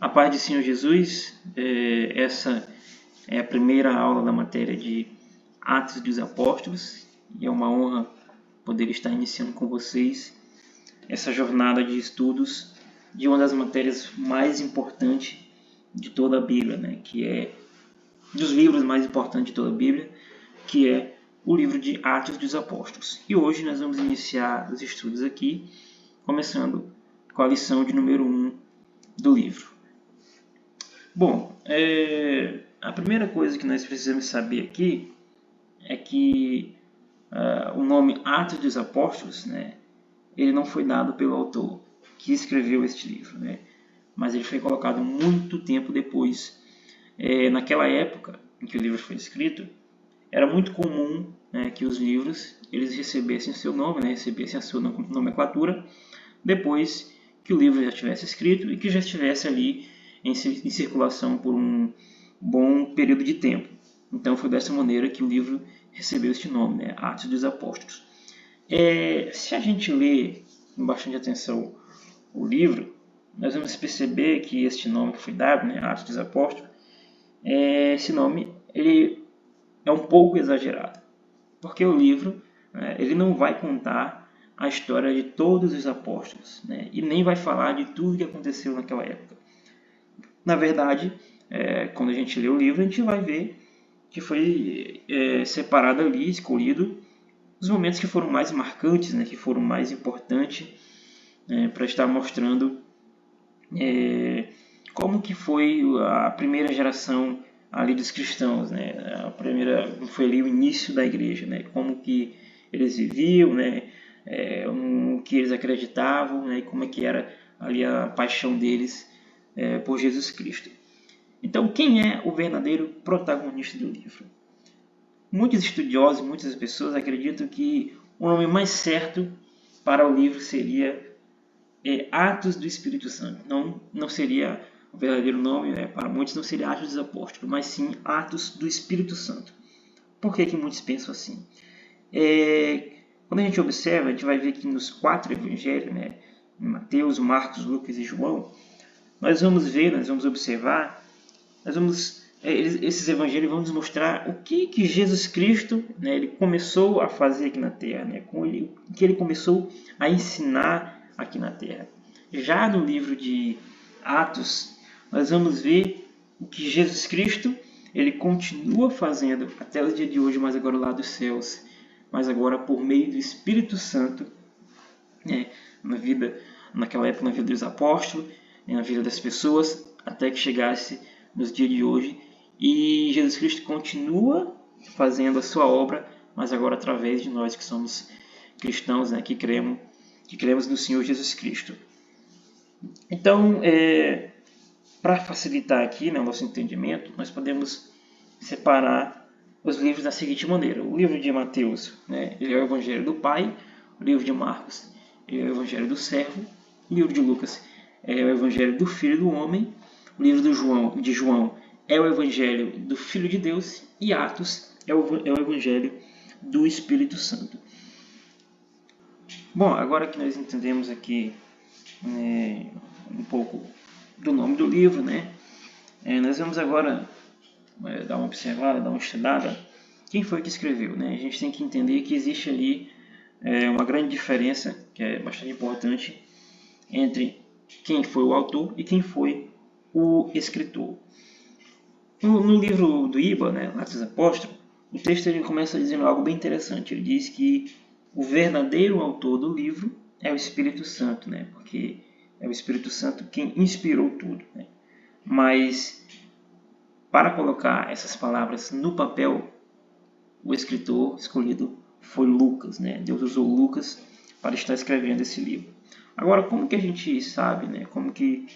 A paz do Senhor Jesus, essa é a primeira aula da matéria de Atos dos Apóstolos e é uma honra poder estar iniciando com vocês essa jornada de estudos de uma das matérias mais importantes de toda a Bíblia, né? Que é dos livros mais importantes de toda a Bíblia, que é o livro de Atos dos Apóstolos. E hoje nós vamos iniciar os estudos aqui, começando com a lição de número 1 do livro. Bom, a primeira coisa que nós precisamos saber aqui é que o nome Atos dos Apóstolos, né, ele não foi dado pelo autor que escreveu este livro, né, mas ele foi colocado muito tempo depois. Naquela época em que o livro foi escrito, era muito comum, né, que os livros eles recebessem o seu nome, né, recebessem a sua nomenclatura, depois que o livro já estivesse escrito e que já estivesse ali em circulação por um bom período de tempo. Então foi dessa maneira que o livro recebeu este nome, né, Atos dos Apóstolos. Se a gente ler com bastante atenção o livro, nós vamos perceber que este nome que foi dado, né, Atos dos Apóstolos, esse nome ele é um pouco exagerado, porque o livro ele não vai contar a história de todos os apóstolos, né, e nem vai falar de tudo que aconteceu naquela época. Na verdade, quando a gente lê o livro, a gente vai ver que foi separado ali, escolhido, os momentos que foram mais marcantes, né, que foram mais importantes, para estar mostrando como que foi a primeira geração ali dos cristãos, né, foi ali o início da igreja, né, como que eles viviam, né, o que eles acreditavam, né, e como é que era ali a paixão deles por Jesus Cristo. Então, quem é o verdadeiro protagonista do livro? Muitos estudiosos, muitas pessoas acreditam que o nome mais certo para o livro seria Atos do Espírito Santo. Não seria o verdadeiro nome, né? Para muitos não seria Atos dos Apóstolos, mas sim Atos do Espírito Santo. Por que muitos pensam assim? Quando a gente observa, a gente vai ver que nos 4 evangelhos, né, Mateus, Marcos, Lucas e João, nós vamos observar, esses evangelhos vão nos mostrar o que Jesus Cristo, né, ele começou a fazer aqui na Terra, né, o que ele começou a ensinar aqui na Terra. Já no livro de Atos, nós vamos ver o que Jesus Cristo ele continua fazendo até o dia de hoje, mas agora lá dos céus, mas agora por meio do Espírito Santo, né, naquela época na vida dos apóstolos, na vida das pessoas, até que chegasse nos dias de hoje. E Jesus Cristo continua fazendo a sua obra, mas agora através de nós que somos cristãos, né, que cremos no Senhor Jesus Cristo. Então, para facilitar aqui, né, o nosso entendimento, nós podemos separar os livros da seguinte maneira. O livro de Mateus, né, ele é o Evangelho do Pai. O livro de Marcos é o Evangelho do Servo. O livro de Lucas é o Evangelho do Filho do Homem. O livro de João é o Evangelho do Filho de Deus. E Atos é o Evangelho do Espírito Santo. Bom, agora que nós entendemos aqui um pouco do nome do livro, né, nós vamos agora dar uma observada, dar uma estudada. Quem foi que escreveu? Né? A gente tem que entender que existe ali uma grande diferença, que é bastante importante, entre quem foi o autor e quem foi o escritor. No livro do Iba, né, Atos dos Apóstolos, o texto ele começa dizendo algo bem interessante. Ele diz que o verdadeiro autor do livro é o Espírito Santo, né, porque é o Espírito Santo quem inspirou tudo. Né? Mas, para colocar essas palavras no papel, o escritor escolhido foi Lucas. Né? Deus usou Lucas para estar escrevendo esse livro. Agora, como que a gente sabe, né? Como que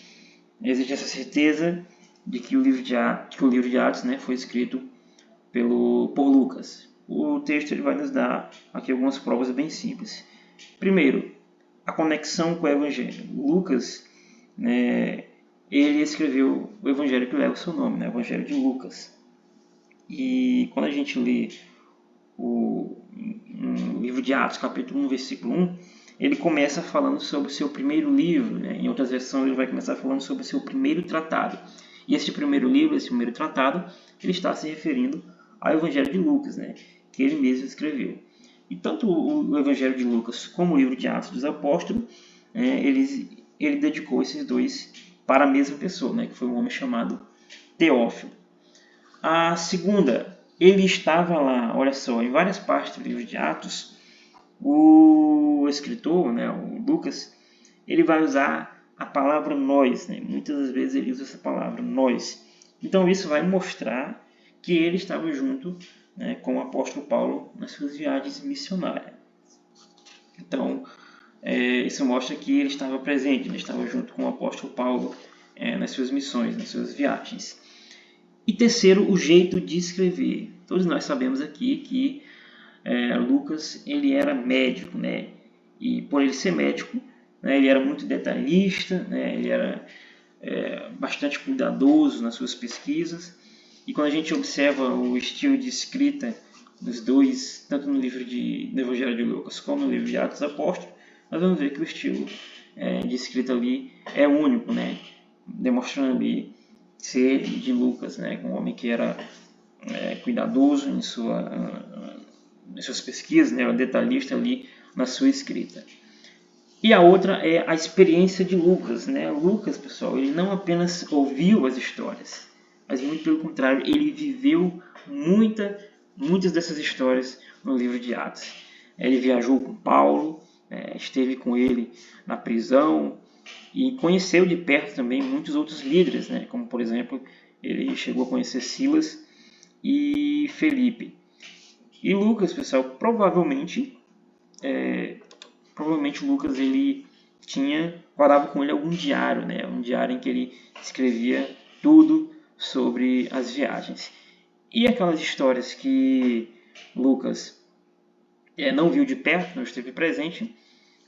existe essa certeza de que o livro de Atos, né, foi escrito por Lucas? O texto ele vai nos dar aqui algumas provas bem simples. Primeiro, a conexão com o Evangelho. Lucas, né, ele escreveu o Evangelho que leva o seu nome, né, o Evangelho de Lucas. E quando a gente lê o livro de Atos, capítulo 1, versículo 1, ele começa falando sobre o seu primeiro livro, né? Em outras versões ele vai começar falando sobre o seu primeiro tratado. E esse primeiro livro, esse primeiro tratado, ele está se referindo ao Evangelho de Lucas, né? Que ele mesmo escreveu. E tanto o Evangelho de Lucas como o livro de Atos dos Apóstolos, ele dedicou esses dois para a mesma pessoa, né? Que foi um homem chamado Teófilo. A segunda, ele estava lá, olha só, em várias partes do livro de Atos, o escritor, né, o Lucas, ele vai usar a palavra nós, né? Muitas das vezes ele usa essa palavra nós. Então isso vai mostrar que ele estava junto, né, com o apóstolo Paulo nas suas viagens missionárias. Então isso mostra que ele estava presente, ele estava junto com o apóstolo Paulo nas suas missões, nas suas viagens. E terceiro, o jeito de escrever. Todos nós sabemos aqui que Lucas ele era médico, né? E por ele ser médico, né, ele era muito detalhista, né? Ele era bastante cuidadoso nas suas pesquisas. E quando a gente observa o estilo de escrita dos dois, tanto no livro do Evangelho de Lucas como no livro de Atos dos Apóstolos, nós vamos ver que o estilo de escrita ali é único, né? Demonstrando ali ser de Lucas, né? Um homem que era cuidadoso em suas pesquisas, né? Detalhista ali na sua escrita. E a outra é a experiência de Lucas, né? Lucas, pessoal, ele não apenas ouviu as histórias, mas muito pelo contrário, ele viveu muitas dessas histórias no livro de Atos. Ele viajou com Paulo, esteve com ele na prisão e conheceu de perto também muitos outros líderes, né? Como por exemplo, ele chegou a conhecer Silas e Felipe. E Lucas, pessoal, provavelmente Lucas ele guardava com ele algum diário, né? Um diário em que ele escrevia tudo sobre as viagens. E aquelas histórias que Lucas não viu de perto, não esteve presente,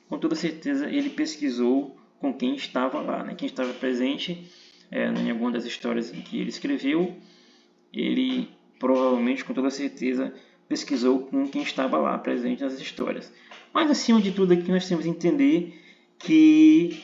com toda certeza ele pesquisou com quem estava lá, né? Quem estava presente em alguma das histórias em que ele escreveu, ele provavelmente, com toda certeza, pesquisou com quem estava lá presente nas histórias. Mas acima de tudo aqui nós temos que entender que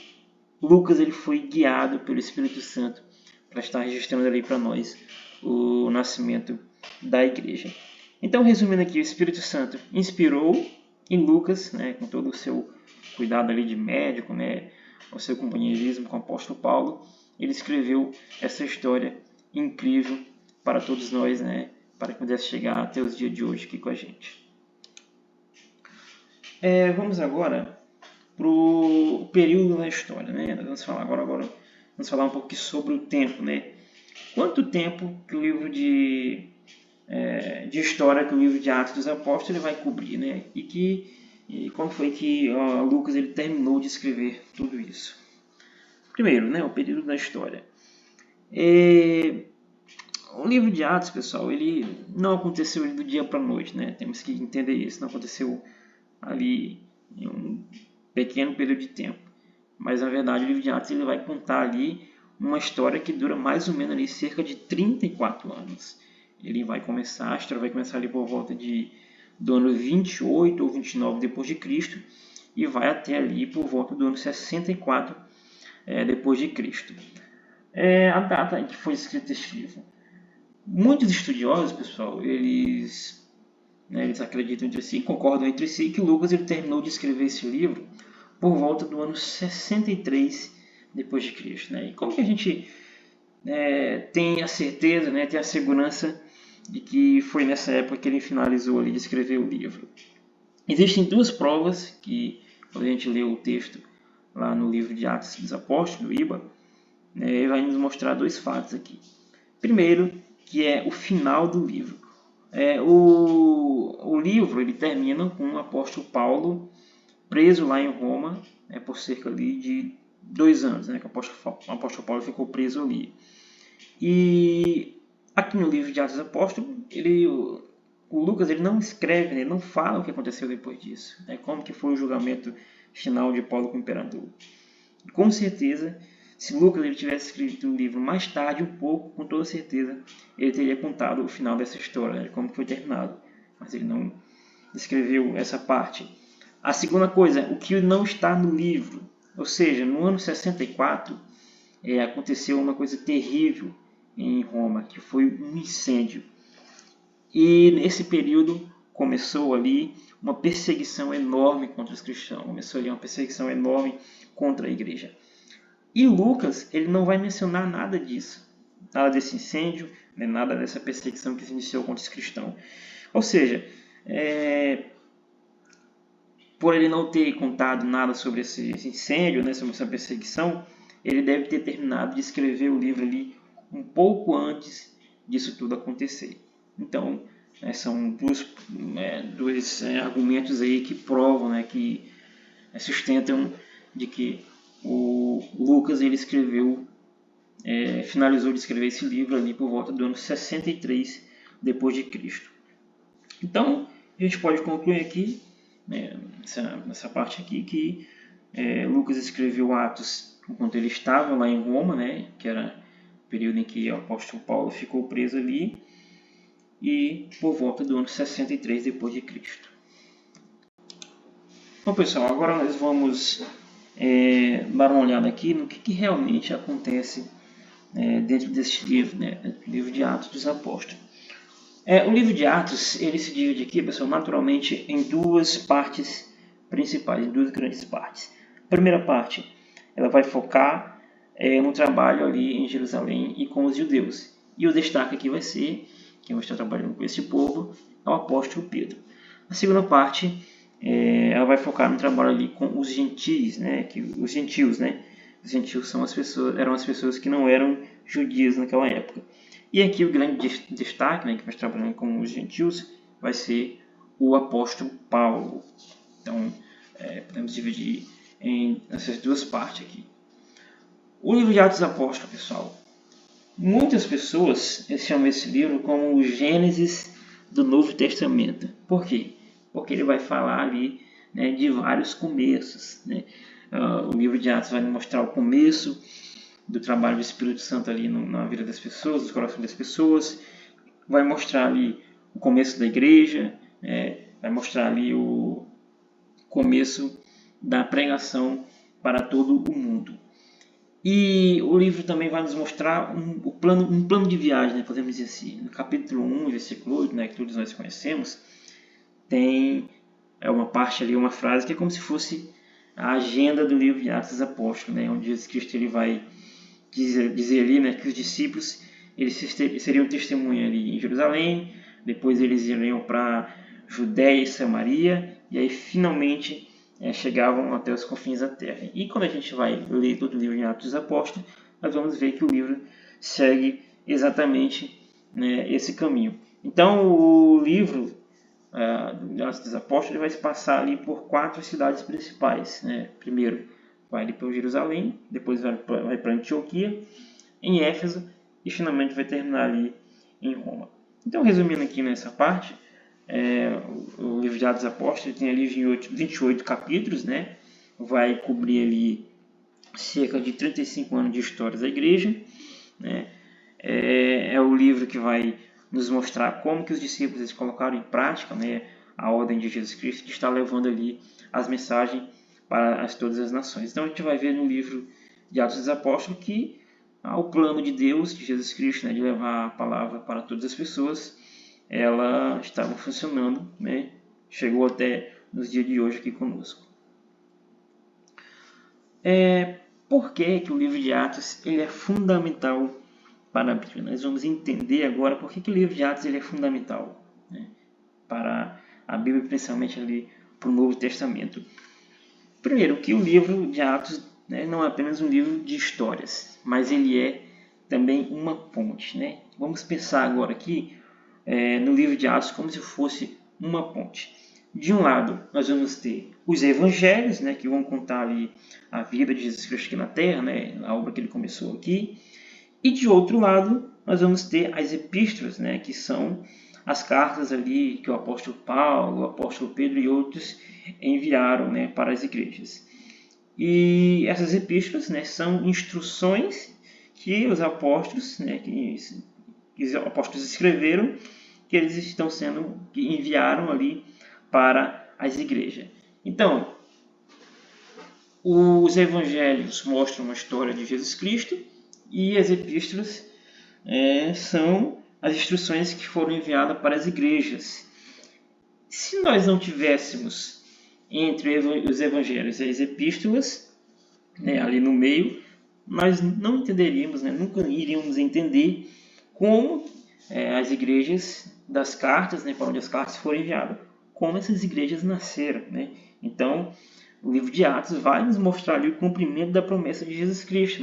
Lucas ele foi guiado pelo Espírito Santo para estar registrando ali para nós o nascimento da igreja. Então, resumindo aqui, o Espírito Santo inspirou em Lucas, né, com todo o seu cuidado ali de médico, né, o seu companheirismo com o apóstolo Paulo, ele escreveu essa história incrível para todos nós, né, para que pudesse chegar até os dias de hoje aqui com a gente. Vamos agora para o período da história, né? Nós vamos falar agora vamos falar um pouco sobre o tempo, né? Quanto tempo que o livro de história, que o livro de Atos dos Apóstolos ele vai cobrir, né? E como foi que Lucas ele terminou de escrever tudo isso? Primeiro, né, o período da história. O livro de Atos, pessoal, ele não aconteceu do dia para a noite, né? Temos que entender isso. Não aconteceu ali em um pequeno período de tempo. Mas, na verdade, o livro de Atos ele vai contar ali uma história que dura mais ou menos ali cerca de 34 anos. Ele vai começar, a história vai começar ali por volta do ano 28 ou 29 depois de Cristo e vai até ali por volta do ano 64 depois de Cristo. A data em que foi escrito este livro. Muitos estudiosos, pessoal, eles acreditam entre si, concordam entre si que Lucas ele terminou de escrever esse livro por volta do ano 63 depois de Cristo, né? E como que a gente tem a certeza, né, tem a segurança de que foi nessa época que ele finalizou ali de escrever o livro? Existem duas provas que, quando a gente lê o texto lá no livro de Atos dos Apóstolos, do IBA, ele vai nos mostrar dois fatos aqui. Primeiro, que é o final do livro. O livro ele termina com o apóstolo Paulo preso lá em Roma por cerca ali de 2 anos, né, que o apóstolo Paulo ficou preso ali. E aqui no livro de Atos dos Apóstolos, o Lucas ele não escreve, ele não fala o que aconteceu depois disso, né, como que foi o julgamento final de Paulo com o imperador. E, com certeza, se Lucas ele tivesse escrito o livro mais tarde um pouco, com toda certeza, ele teria contado o final dessa história, né, como foi terminado. Mas ele não escreveu essa parte. A segunda coisa, o que não está no livro. Ou seja, no ano 64, aconteceu uma coisa terrível em Roma, que foi um incêndio. E nesse período começou ali uma perseguição enorme contra os cristãos, começou ali uma perseguição enorme contra a igreja. E Lucas, ele não vai mencionar nada disso, nada desse incêndio, nem nada dessa perseguição que se iniciou contra os cristãos. Ou seja, por ele não ter contado nada sobre esse incêndio, né, sobre essa perseguição, ele deve ter terminado de escrever o livro ali um pouco antes disso tudo acontecer. Então, são dois argumentos aí que provam, né, que sustentam de que o Lucas ele escreveu, finalizou de escrever esse livro ali por volta do ano 63 depois de Cristo. Então, a gente pode concluir aqui, nessa parte aqui, que Lucas escreveu Atos enquanto ele estava lá em Roma, né, que era o período em que o apóstolo Paulo ficou preso ali, e por volta do ano 63 depois de Cristo. Bom, pessoal, agora nós vamos dar uma olhada aqui no que realmente acontece dentro desse livro, né, o livro de Atos dos Apóstolos. O livro de Atos ele se divide aqui, pessoal, naturalmente em duas partes principais, em duas grandes partes. A primeira parte, ela vai focar no trabalho ali em Jerusalém e com os judeus. E o destaque aqui vai ser, quem vai estar trabalhando com esse povo, é o apóstolo Pedro. A segunda parte, ela vai focar no trabalho ali com os gentios, né? Os gentios são eram as pessoas que não eram judias naquela época. E aqui o grande destaque, né, que vai estar trabalhando com os gentios, vai ser o apóstolo Paulo. Então, podemos dividir em essas duas partes aqui. O livro de Atos dos Apóstolos, pessoal, muitas pessoas chamam esse livro como o Gênesis do Novo Testamento. Por quê? Porque ele vai falar ali, né, de vários começos, né? O livro de Atos vai mostrar o começo do trabalho do Espírito Santo ali na vida das pessoas, nos corações das pessoas, vai mostrar ali o começo da igreja, vai mostrar ali o começo da pregação para todo o mundo. E o livro também vai nos mostrar um plano de viagem, né, podemos dizer assim. No capítulo 1, versículo 8, né, que todos nós conhecemos, tem uma parte ali, uma frase que é como se fosse a agenda do livro de Atos dos Apóstolos, né, onde Jesus Cristo ele vai dizer ali, né, que os discípulos eles seriam testemunha ali em Jerusalém, depois eles iriam para Judéia e Samaria, e aí finalmente chegavam até os confins da terra. E quando a gente vai ler todo o livro de Atos dos Apóstolos, nós vamos ver que o livro segue exatamente, né, esse caminho. Então o livro de Atos dos Apóstolos vai se passar ali por 4 cidades principais, né? Primeiro vai ali para Jerusalém, depois vai para Antioquia, em Éfeso e finalmente vai terminar ali em Roma. Então, resumindo aqui nessa parte, o livro de Atos dos Apóstolos tem ali 28 capítulos, né? Vai cobrir ali cerca de 35 anos de história da igreja, né? É o livro que vai nos mostrar como que os discípulos eles colocaram em prática, né, a ordem de Jesus Cristo, que está levando ali as mensagens para todas as nações. Então a gente vai ver no livro de Atos dos Apóstolos que o plano de Deus, de Jesus Cristo, né, de levar a palavra para todas as pessoas, ela estava funcionando, né, chegou até nos dias de hoje aqui conosco. Por que o livro de Atos ele é fundamental para a Bíblia? Nós vamos entender agora por que o livro de Atos ele é fundamental, né, para a Bíblia, principalmente ali para o Novo Testamento. Primeiro, que o livro de Atos, né, não é apenas um livro de histórias, mas ele é também uma ponte, né? Vamos pensar agora aqui no livro de Atos como se fosse uma ponte. De um lado, nós vamos ter os evangelhos, né, que vão contar ali a vida de Jesus Cristo aqui na Terra, né, a obra que ele começou aqui. E de outro lado, nós vamos ter as epístolas, né, que são as cartas ali que o apóstolo Paulo, o apóstolo Pedro e outros enviaram, né, para as igrejas. E essas epístolas, né, são instruções que os apóstolos, né, que os apóstolos escreveram, que eles que enviaram ali para as igrejas. Então, os evangelhos mostram uma história de Jesus Cristo e as epístolas são as instruções que foram enviadas para as igrejas. Se nós não tivéssemos entre os evangelhos e as epístolas, ali no meio, nós não entenderíamos, nunca iríamos entender como as igrejas das cartas, para onde as cartas foram enviadas, como essas igrejas nasceram. Então, o livro de Atos vai nos mostrar ali o cumprimento da promessa de Jesus Cristo,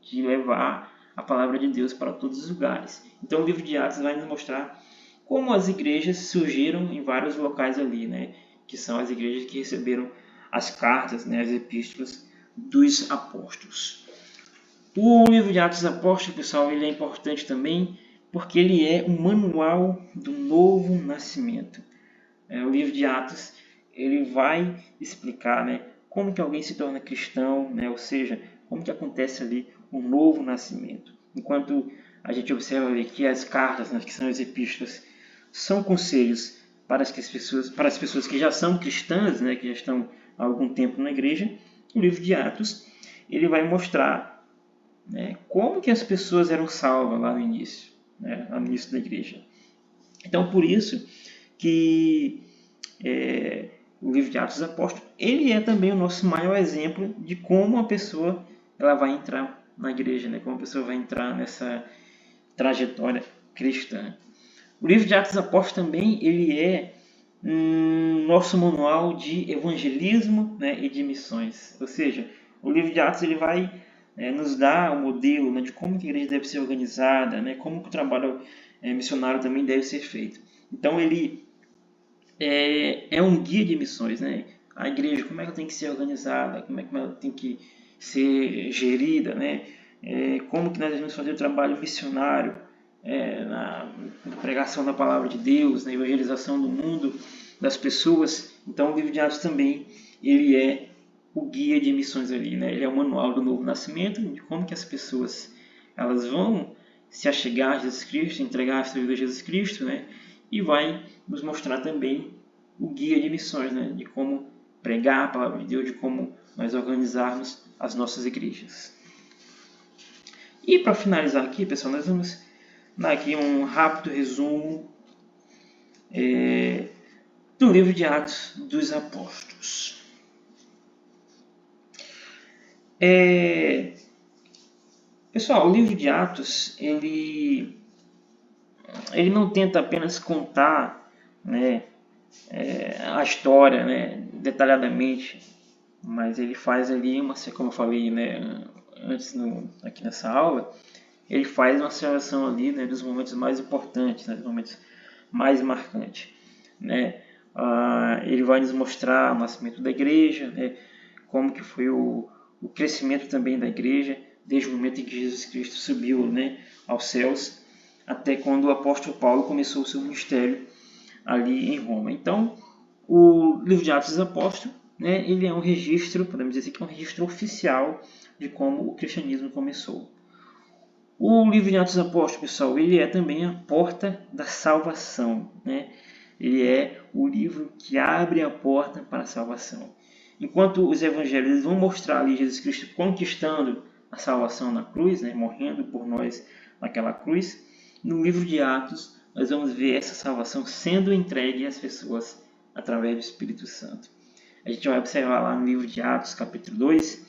de levar a palavra de Deus para todos os lugares. Então, o livro de Atos vai nos mostrar como as igrejas surgiram em vários locais ali, que são as igrejas que receberam as cartas, as epístolas dos apóstolos. O livro de Atos dos Apóstolos, pessoal, ele é importante também porque ele é um manual do novo nascimento. O livro de Atos ele vai explicar como que alguém se torna cristão, ou seja, como que acontece ali um novo nascimento. Enquanto a gente observa ali que as cartas, que são as epístolas, são conselhos para as pessoas que já são cristãs, que já estão há algum tempo na igreja, o livro de Atos ele vai mostrar como que as pessoas eram salvas lá no início, lá no início da igreja. Então, por isso que o livro de Atos dos Apóstolos ele é também o nosso maior exemplo de como a pessoa ela vai entrar na igreja, como a pessoa vai entrar nessa trajetória cristã. O livro de Atos dos Apóstolos também ele é nosso manual de evangelismo e de missões. Ou seja, o livro de Atos ele vai nos dar o modelo de como que a igreja deve ser organizada, como que o trabalho missionário também deve ser feito. Então ele é um guia de missões, A igreja, como é que ela tem que ser organizada, como é que ela tem que ser gerida, como que nós devemos fazer o trabalho missionário, na pregação da palavra de Deus, na evangelização do mundo, das pessoas. Então o livro de Atos também ele é o guia de missões ali, Ele é o manual do novo nascimento, de como que as pessoas elas vão se achegar a Jesus Cristo, entregar a sua vida a Jesus Cristo, E vai nos mostrar também o guia de missões, de como pregar a palavra de Deus, de como nós organizarmos as nossas igrejas. E para finalizar aqui, pessoal, nós vamos dar aqui um rápido resumo do livro de Atos dos Apóstolos. Pessoal, o livro de Atos ele não tenta apenas contar a história detalhadamente, mas ele faz ali como eu falei antes aqui nessa aula, ele faz uma seleção ali dos momentos mais importantes, dos momentos mais marcantes. Ele vai nos mostrar o nascimento da igreja, como que foi o crescimento também da igreja, desde o momento em que Jesus Cristo subiu aos céus, até quando o apóstolo Paulo começou o seu ministério ali em Roma. Então, o livro de Atos dos Apóstolos, ele é um registro, podemos dizer que é um registro oficial de como o cristianismo começou. O livro de Atos dos Apóstolos, pessoal, ele é também a porta da salvação, Ele é o livro que abre a porta para a salvação. Enquanto os evangelhos vão mostrar ali Jesus Cristo conquistando a salvação na cruz, morrendo por nós naquela cruz, no livro de Atos nós vamos ver essa salvação sendo entregue às pessoas através do Espírito Santo. A gente vai observar lá no livro de Atos, capítulo 2,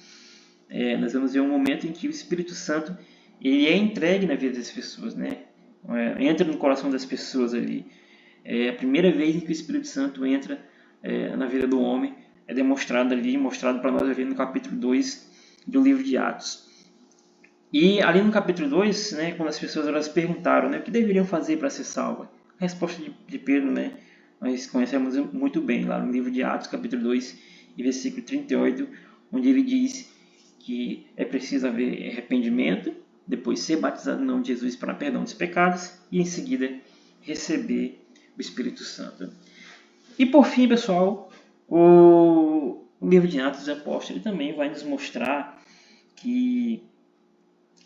nós vamos ver um momento em que o Espírito Santo ele é entregue na vida das pessoas, entra no coração das pessoas ali. É a primeira vez em que o Espírito Santo entra na vida do homem, é demonstrado ali, mostrado para nós ali no capítulo 2 do livro de Atos. E ali no capítulo 2, quando as pessoas elas perguntaram o que deveriam fazer para ser salva, a resposta de Pedro, nós conhecemos muito bem lá no livro de Atos, capítulo 2, e versículo 38, onde ele diz que é preciso haver arrependimento, depois ser batizado no nome de Jesus para perdão dos pecados e em seguida receber o Espírito Santo. E por fim, pessoal, o livro de Atos dos Apóstolos ele também vai nos mostrar que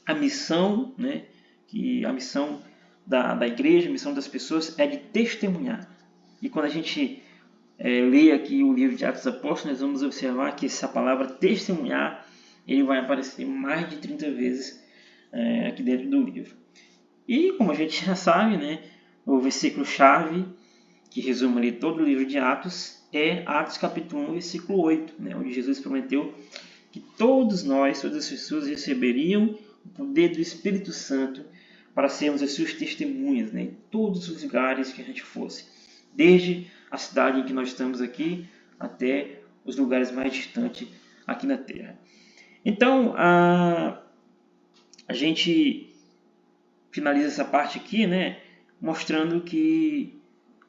a missão, que a missão da igreja, a missão das pessoas é de testemunhar. E quando a gente ler aqui o livro de Atos dos Apóstolos, nós vamos observar que essa palavra testemunhar, ele vai aparecer mais de 30 vezes aqui dentro do livro. E como a gente já sabe, né, o versículo-chave que resume ali todo o livro de Atos é Atos capítulo 1, versículo 8, né, onde Jesus prometeu que todas as pessoas receberiam o poder do Espírito Santo para sermos as suas testemunhas, né, em todos os lugares que a gente fosse, desde a cidade em que nós estamos aqui até os lugares mais distantes aqui na Terra. Então, a gente finaliza essa parte aqui, né, mostrando que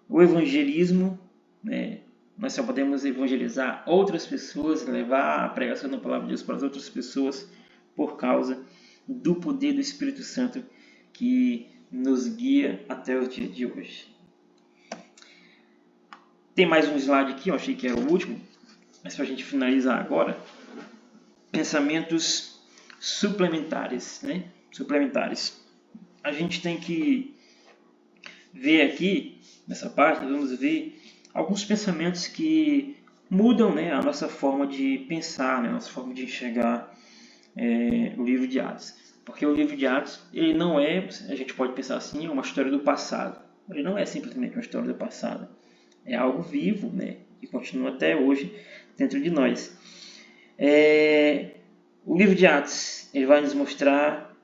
o evangelismo, né, nós só podemos evangelizar outras pessoas, levar a pregação da palavra de Deus para as outras pessoas por causa do poder do Espírito Santo que nos guia até o dia de hoje. Tem mais um slide aqui, eu achei que era o último, mas para a gente finalizar agora, pensamentos suplementares, né? Suplementares. A gente tem que ver aqui, nessa parte, vamos ver alguns pensamentos que mudam, né, a nossa forma de pensar, né, a nossa forma de enxergar o livro de Atos. Porque o livro de Atos, ele não é, a gente pode pensar assim, uma história do passado. Ele não é simplesmente uma história do passado. É algo vivo, né, que continua até hoje dentro de nós. O livro de Atos, ele vai nos mostrar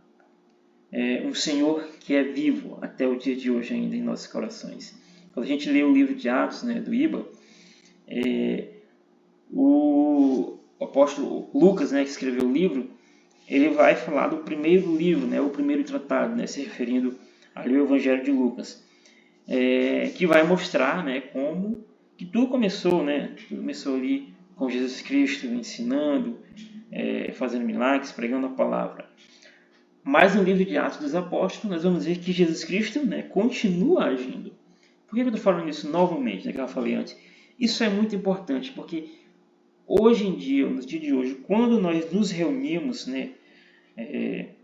um Senhor que é vivo até o dia de hoje ainda em nossos corações. Quando a gente lê o livro de Atos, né, do Iba, o apóstolo Lucas, né, que escreveu o livro, ele vai falar do primeiro livro, né, o primeiro tratado, né, se referindo ali ao Evangelho de Lucas, que vai mostrar, né, como que tudo começou, né, tudo começou ali com Jesus Cristo ensinando, fazendo milagres, pregando a palavra. Mas no livro de Atos dos Apóstolos, nós vamos ver que Jesus Cristo, né, continua agindo. Por que eu estou falando isso novamente, né, que eu falei antes? Isso é muito importante, porque hoje em dia, nos dias de hoje, quando nós nos reunimos, né,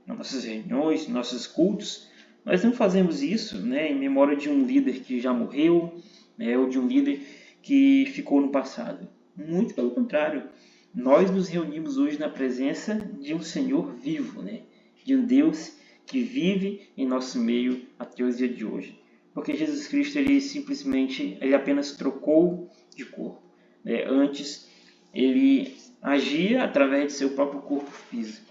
nas nossas reuniões, nos nossos cultos, nós não fazemos isso, né, em memória de um líder que já morreu, né, ou de um líder que ficou no passado. Muito pelo contrário, nós nos reunimos hoje na presença de um Senhor vivo, né, de um Deus que vive em nosso meio até os dias de hoje. Porque Jesus Cristo, ele apenas trocou de corpo. Antes, ele agia através de seu próprio corpo físico.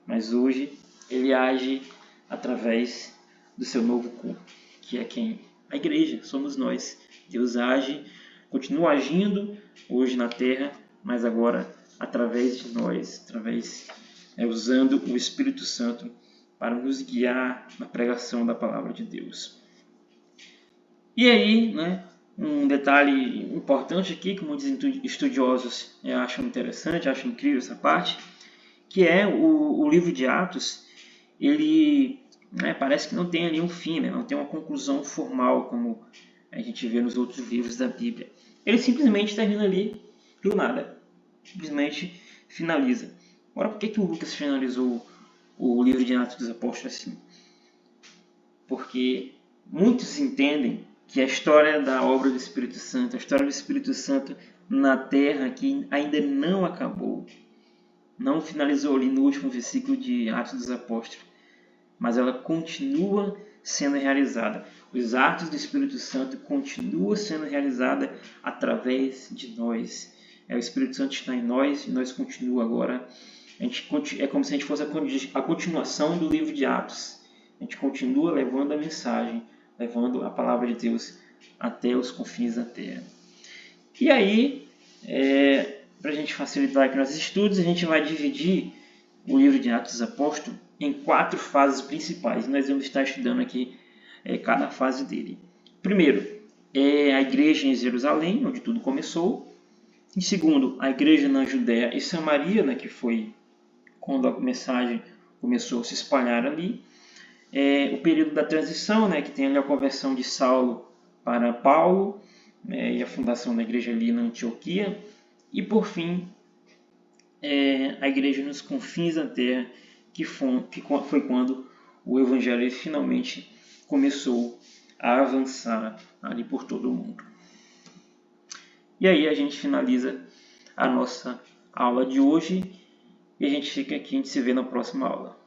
Mas hoje, ele age através do seu novo corpo, que é quem? A igreja, somos nós. Deus age, continua agindo hoje na terra, mas agora através de nós, usando o Espírito Santo para nos guiar na pregação da palavra de Deus. E aí, né, um detalhe importante aqui, que muitos estudiosos acham interessante, acham incrível essa parte, que é o livro de Atos, ele parece que não tem ali um fim, né, não tem uma conclusão formal, como a gente vê nos outros livros da Bíblia. Ele simplesmente termina ali do nada, simplesmente finaliza. Agora, por que o Lucas finalizou o livro de Atos dos Apóstolos assim? Porque muitos entendem que a história da obra do Espírito Santo, a história do Espírito Santo na Terra, que ainda não acabou, não finalizou ali no último versículo de Atos dos Apóstolos, mas ela continua sendo realizada. Os atos do Espírito Santo continuam sendo realizados através de nós. O Espírito Santo está em nós e nós continuamos agora. É como se a gente fosse a continuação do livro de Atos. A gente continua levando a mensagem, levando a palavra de Deus até os confins da terra. E aí, para a gente facilitar aqui nossos estudos, a gente vai dividir o livro de Atos dos Apóstolos em 4 fases principais. Nós vamos estar estudando aqui cada fase dele. Primeiro, é a igreja em Jerusalém, onde tudo começou. Em segundo, a igreja na Judéia e Samaria, né, que foi quando a mensagem começou a se espalhar ali. O período da transição, né, que tem ali a conversão de Saulo para Paulo, e a fundação da igreja ali na Antioquia. E por fim, a igreja nos confins da terra, que foi quando o evangelho finalmente começou a avançar ali por todo o mundo. E aí a gente finaliza a nossa aula de hoje e a gente fica aqui, a gente se vê na próxima aula.